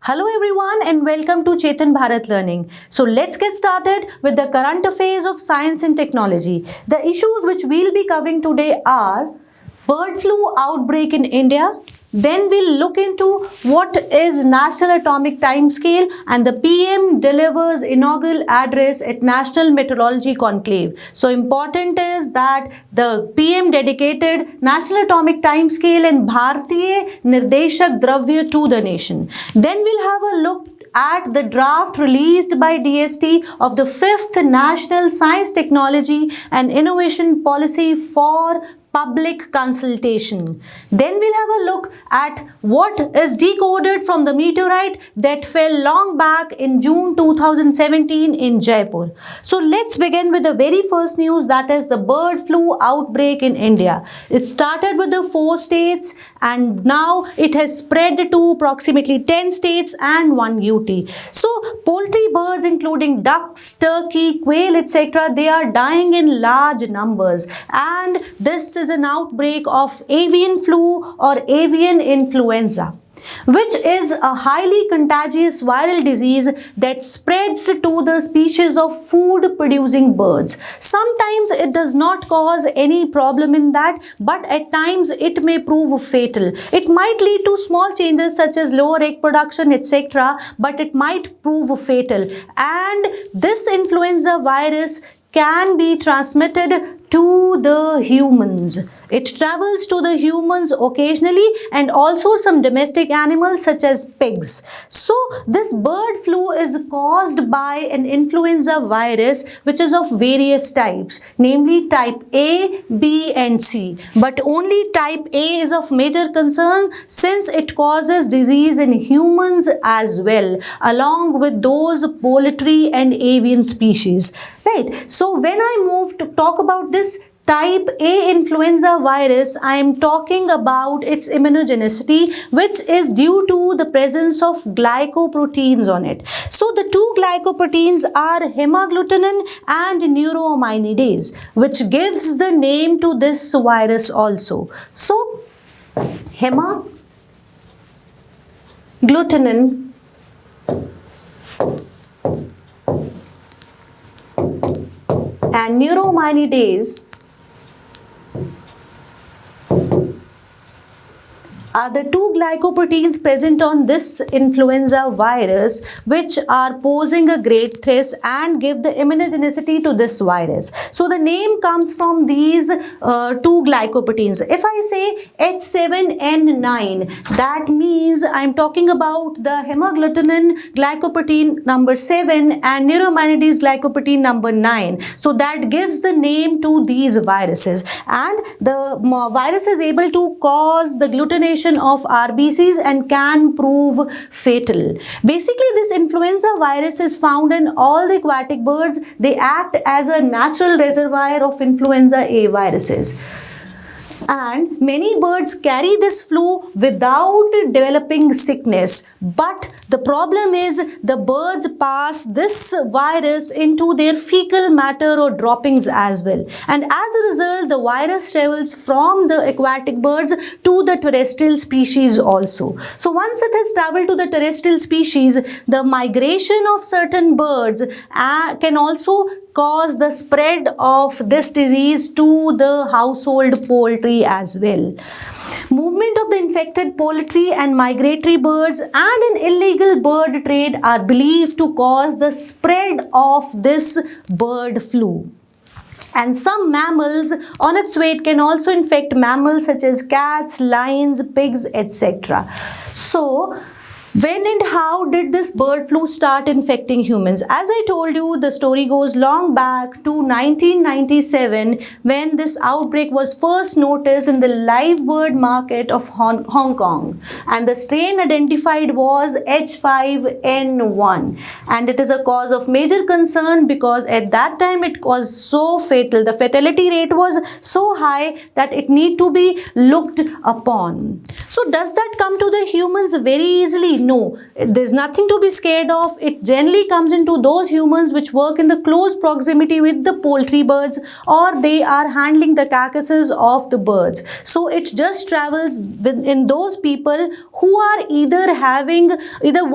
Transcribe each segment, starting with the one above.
Hello everyone and welcome to Chetan Bharat Learning. So let's get started with the current affairs of science and technology. The issues which we'll be covering today are bird flu outbreak in India. Then we'll look into what is National Atomic Time Scale and the PM delivers inaugural address at National Meteorology Conclave. So important is that the PM dedicated National Atomic Time Scale and Bharatiya Nirdeshak Dravya to the nation. Then we'll have a look at the draft released by DST of the 5th National Science, Technology and Innovation Policy for public consultation. Then we'll have a look at what is decoded from the meteorite that fell long back in June 2017 in Jaipur. So let's begin with the very first news, that is the bird flu outbreak in India. It started with the 4 states and now it has spread to approximately 10 states and 1 UT. So poultry birds including ducks, turkey, quail, etc., they are dying in large numbers, and this is an outbreak of avian flu or avian influenza, which is a highly contagious viral disease that spreads to the species of food-producing birds. Sometimes it does not cause any problem in that, but at times it may prove fatal. It might lead to small changes such as lower egg production, etc., but it might prove fatal. And this influenza virus can be transmitted to the humans. It travels to the humans occasionally and also some domestic animals such as pigs. So this bird flu is caused by an influenza virus which is of various types, namely type A, B and C. But only type A is of major concern since it causes disease in humans as well, along with those poultry and avian species. Right. So when I move to talk about this type A influenza virus, I am talking about its immunogenicity, which is due to the presence of glycoproteins on it. So the two glycoproteins are hemagglutinin and neuraminidase, which gives the name to this virus also. So hemagglutinin and neuraminidase are the two glycoproteins present on this influenza virus which are posing a great threat and give the immunogenicity to this virus. So the name comes from these two glycoproteins. If I say H7N9, that means I'm talking about the hemagglutinin glycoprotein number 7 and neuraminidase glycoprotein number 9. So that gives the name to these viruses, and the virus is able to cause the glutination of RBCs and can prove fatal. Basically, this influenza virus is found in all the aquatic birds. They act as a natural reservoir of influenza A viruses. And many birds carry this flu without developing sickness. But the problem is the birds pass this virus into their fecal matter or droppings as well. And as a result, the virus travels from the aquatic birds to the terrestrial species also. So once it has traveled to the terrestrial species, the migration of certain birds can also cause the spread of this disease to the household poultry as well. Movement of the infected poultry and migratory birds and an illegal bird trade are believed to cause the spread of this bird flu. And some mammals on its way can also infect mammals such as cats, lions, pigs, etc. So when and how did this bird flu start infecting humans? As I told you, the story goes long back to 1997 when this outbreak was first noticed in the live bird market of Hong Kong, and the strain identified was H5N1, and it is a cause of major concern because at that time it was so fatal. The fatality rate was so high that it need to be looked upon. So does that come to the humans very easily? no, there's nothing to be scared of. It generally comes into those humans which work in the close proximity with the poultry birds, or they are handling the carcasses of the birds. So it just travels in those people who are either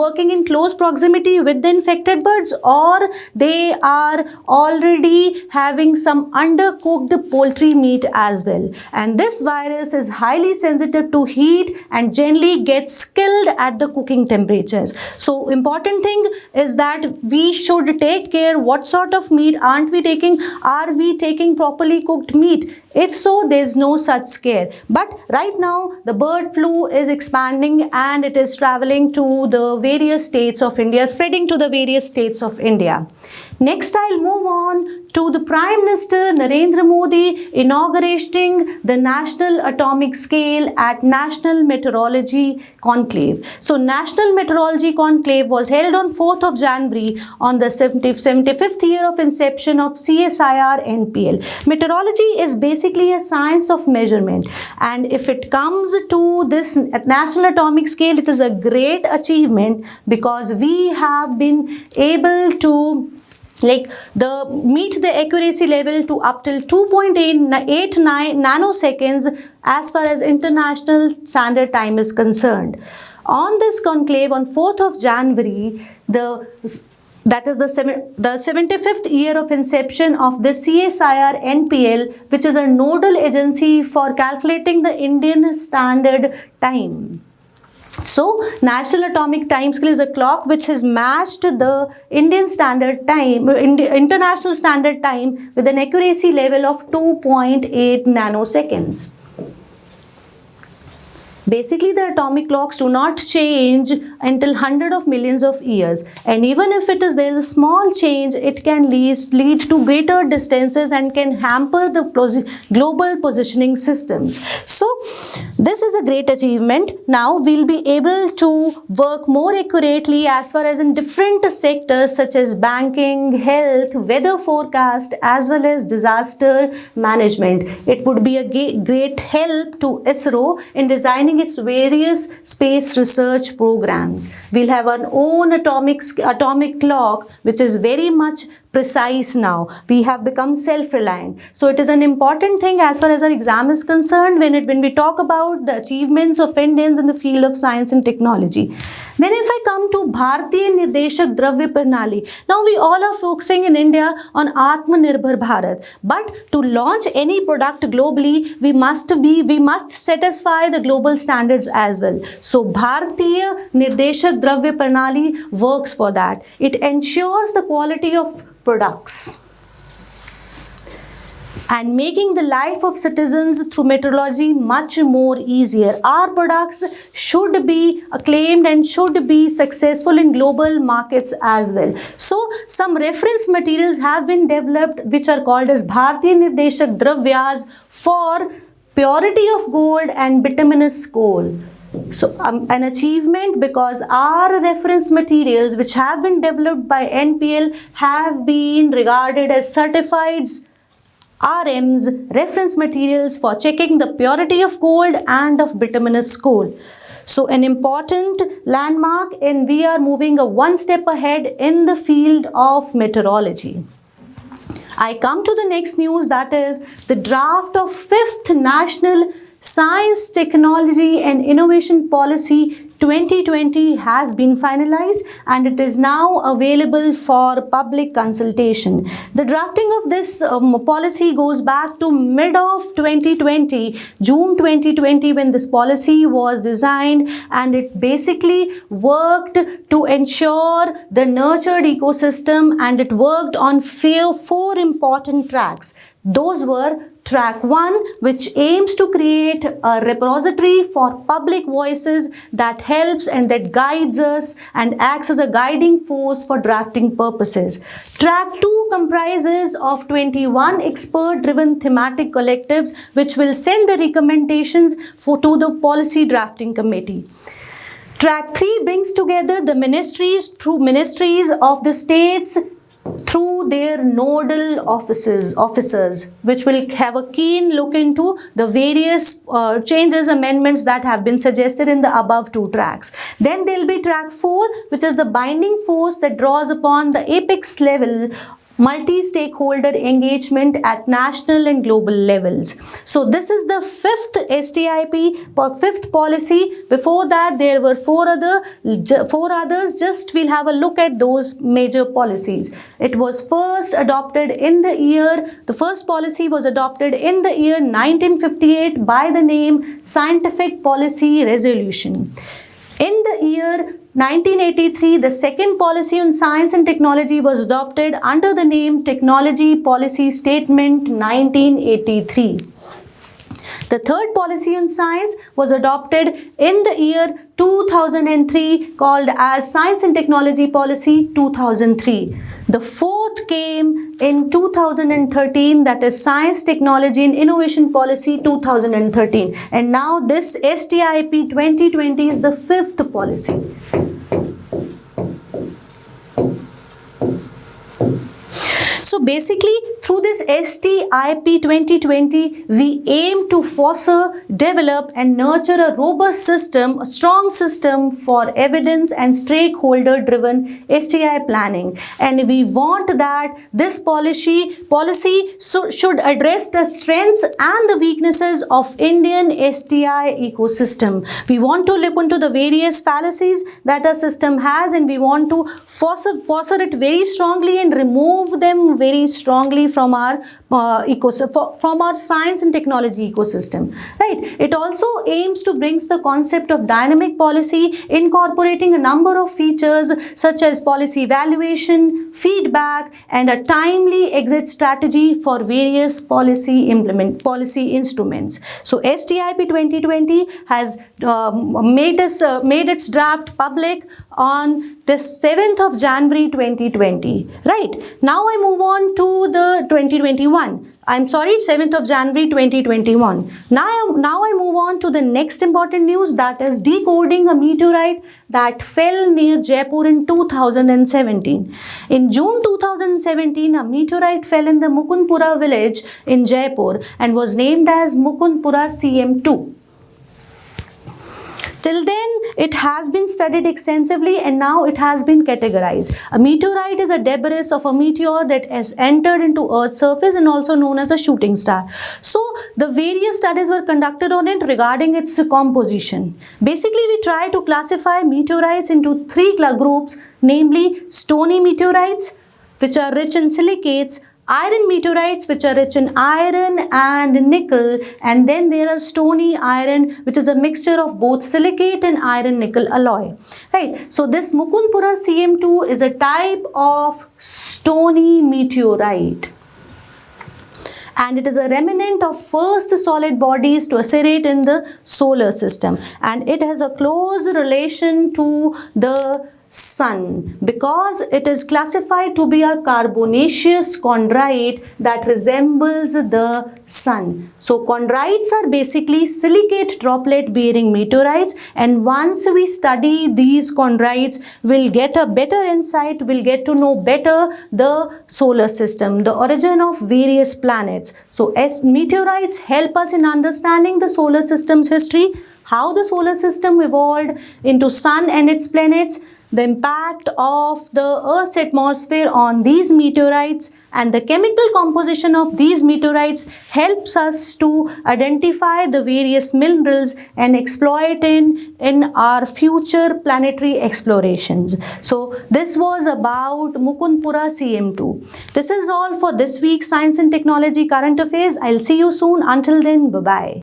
working in close proximity with the infected birds, or they are already having some undercooked poultry meat as well. And this virus is highly sensitive to heat and generally gets killed at the cooking temperatures. So important thing is that we should take care what sort of meat aren't we taking. Are we taking properly cooked meat? If so, there is no such scare. But right now the bird flu is expanding and it is traveling to the various states of India, spreading to the various states of India. Next, I'll move on to the Prime Minister Narendra Modi inaugurating the National Atomic Scale at National Meteorology Conclave. So National Meteorology Conclave was held on 4th of January on the 75th year of inception of CSIR NPL. Meteorology is basically a science of measurement, and if it comes to this at National Atomic Scale, it is a great achievement because we have been able to meet the accuracy level to up till 2.89 nanoseconds as far as international standard time is concerned. On this conclave on 4th of January, that is the 75th year of inception of the CSIR NPL, which is a nodal agency for calculating the Indian Standard Time. So National Atomic Time Scale is a clock which has matched the Indian Standard Time, International Standard Time, with an accuracy level of 2.8 nanoseconds. Basically, the atomic clocks do not change until hundreds of millions of years, and even if there is a small change, it can lead to greater distances and can hamper the global positioning systems. So this is a great achievement. Now we'll be able to work more accurately as far as in different sectors such as banking, health, weather forecast, as well as disaster management. It would be a great help to ISRO in designing its various space research programs. We'll have our own atomic clock which is very much precise now. We have become self-reliant. So it is an important thing as far as our exam is concerned when we talk about the achievements of Indians in the field of science and technology. Then if I come to Bharatiya Nirdeshak Dravya Pranali, now we all are focusing in India on Atmanirbhar Bharat. But to launch any product globally, we must satisfy the global standards as well. So Bharatiya Nirdeshak Dravya Pranali works for that. It ensures the quality of products and making the life of citizens through meteorology much more easier. Our products should be acclaimed and should be successful in global markets as well. So some reference materials have been developed which are called as Bharatiya Nirdeshak Dravyas for purity of gold and bituminous coal. So an achievement because our reference materials which have been developed by NPL have been regarded as certified RMs, reference materials for checking the purity of gold and of bituminous coal. So an important landmark, and we are moving one step ahead in the field of meteorology. I come to the next news, that is the draft of 5th National Science, Technology and Innovation Policy 2020 has been finalized and it is now available for public consultation. The drafting of this policy goes back to mid of 2020, June 2020, when this policy was designed, and it basically worked to ensure the nurtured ecosystem, and it worked on four important tracks. Those were Track 1, which aims to create a repository for public voices that helps and that guides us and acts as a guiding force for drafting purposes. Track 2 comprises of 21 expert-driven thematic collectives which will send the recommendations to the policy drafting committee. Track 3 brings together the ministries through ministries of the states through their nodal officers, which will have a keen look into the various changes, amendments that have been suggested in the above two tracks. Then there will be track 4, which is the binding force that draws upon the apex level multi-stakeholder engagement at national and global levels. So this is the fifth STIP, fifth policy. Before that, there were four others. Just we'll have a look at those major policies. It was first adopted in the first policy was adopted in the year 1958 by the name Scientific Policy Resolution. In the year 1983, the second policy on science and technology was adopted under the name Technology Policy Statement 1983. The third policy on science was adopted in the year 2003, called as Science and Technology Policy 2003. The fourth came in 2013, that is Science, Technology and Innovation Policy 2013. And now this STIP 2020 is the fifth policy. So basically, through this STIP 2020, we aim to foster, develop and nurture a robust system, a strong system for evidence and stakeholder-driven STI planning. And we want that this policy should address the strengths and the weaknesses of Indian STI ecosystem. We want to look into the various fallacies that our system has, and we want to foster it very strongly and remove them very strongly from our ecosystem, from our science and technology ecosystem, right? It also aims to bring the concept of dynamic policy, incorporating a number of features such as policy evaluation, feedback, and a timely exit strategy for various policy instruments. So STIP 2020 has made its draft public on the 7th of January 2020. Right, now I move on to the 7th of January 2021. Now I move on to the next important news, that is decoding a meteorite that fell near Jaipur in 2017. In June 2017, a meteorite fell in the Mukundpura village in Jaipur and was named as Mukundpura CM2. Till then, it has been studied extensively and now it has been categorized. A meteorite is a debris of a meteor that has entered into Earth's surface and also known as a shooting star. So, the various studies were conducted on it regarding its composition. Basically, we try to classify meteorites into three groups, namely stony meteorites, which are rich in silicates, iron meteorites, which are rich in iron and nickel, and then there are stony iron, which is a mixture of both silicate and iron nickel alloy. Right. So this Mukundpura CM2 is a type of stony meteorite, and it is a remnant of first solid bodies to accelerate in the solar system, and it has a close relation to the Sun because it is classified to be a carbonaceous chondrite that resembles the Sun. So chondrites are basically silicate droplet bearing meteorites, and once we study these chondrites, we'll get a better insight, we'll get to know better the solar system, the origin of various planets. So as meteorites help us in understanding the solar system's history, how the solar system evolved into Sun and its planets, the impact of the Earth's atmosphere on these meteorites, and the chemical composition of these meteorites helps us to identify the various minerals and exploit in our future planetary explorations. So this was about Mukundpura CM2. This is all for this week's Science and Technology Current Affairs. I'll see you soon. Until then, bye-bye.